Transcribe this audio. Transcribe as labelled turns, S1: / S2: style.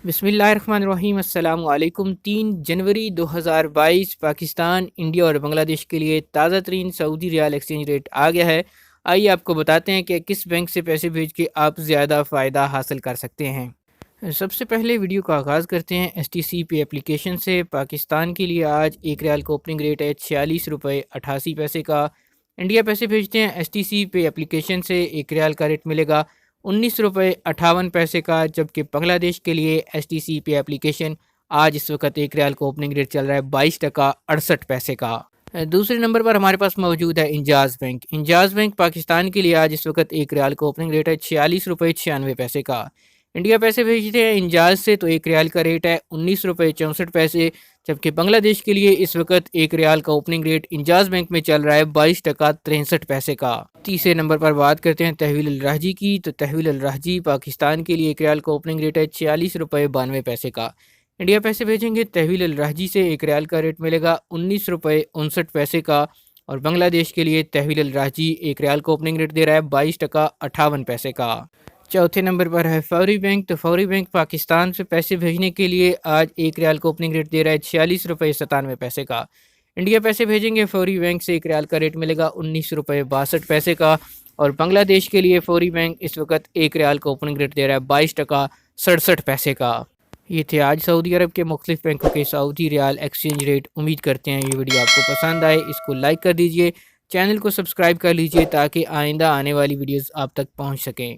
S1: बिस्मिल्लाहिर्रहमानिर्रहीम। अस्सलाम वालेकुम। 3 जनवरी 2022 पाकिस्तान, इंडिया और बांग्लादेश के लिए ताज़ा तरीन सऊदी रियाल एक्सचेंज रेट आ गया है। आइए आपको बताते हैं कि किस बैंक से पैसे भेज के आप ज़्यादा फ़ायदा हासिल कर सकते हैं। सबसे पहले वीडियो का आगाज़ करते हैं STC पे एप्लीकेशन से। पाकिस्तान के लिए आज एक रियाल का ओपनिंग रेट है 46 रुपये 88 पैसे का। इंडिया पैसे भेजते हैं STC पे एप्लीकेशन से, एक रियाल का रेट मिलेगा 19 रुपये 58 पैसे का। जबकि बांग्लादेश के लिए STC पे एप्लीकेशन आज इस वक्त एक रियाल का ओपनिंग रेट चल रहा है 22 टका 68 पैसे का। दूसरे नंबर पर हमारे पास मौजूद है इंजाज बैंक। इंजाज बैंक पाकिस्तान के लिए आज इस वक्त एक रियाल का ओपनिंग रेट है 46 रुपये 96 पैसे का। इंडिया पैसे भेजते हैं इंजाज से तो एक रियाल का रेट है 19 रुपये 64 पैसे। जबकि बांग्लादेश के लिए इस वक्त एक रियाल का ओपनिंग रेट इंजाज बैंक में चल रहा है 22 टका 63 पैसे का। तीसरे नंबर पर बात करते हैं तहवील अल राहजी की। तो तहवील अल राहजी पाकिस्तान के लिए एक रियाल का ओपनिंग रेट है 46 रुपये 92 पैसे का। इंडिया पैसे भेजेंगे तहवील अल राहजी से, एक रियाल का रेट मिलेगा 19 रुपये 59 पैसे का। और बांग्लादेश के लिए तहवील अल राहजी एक रियाल का ओपनिंग रेट दे रहा है 22 टका 58 पैसे का। चौथे नंबर पर है फौरी बैंक। तो फौरी बैंक पाकिस्तान से पैसे भेजने के लिए आज एक रियाल का ओपनिंग रेट दे रहा है 46 रुपये 97 पैसे का। इंडिया पैसे भेजेंगे फौरी बैंक से, एक रियाल का रेट मिलेगा 19 रुपये 62 पैसे का। और बांग्लादेश के लिए फौरी बैंक इस वक्त एक रियाल का ओपनिंग रेट दे रहा है 22 टका 67 पैसे का। ये थे आज सऊदी अरब के मुख्तलिफ बैंकों के सऊदी रियाल एक्सचेंज रेट। उम्मीद करते हैं ये वीडियो आपको पसंद आए। इसको लाइक कर दीजिए, चैनल को सब्सक्राइब कर लीजिए ताकि आइंदा आने वाली वीडियोज़ आप तक पहुँच सकें।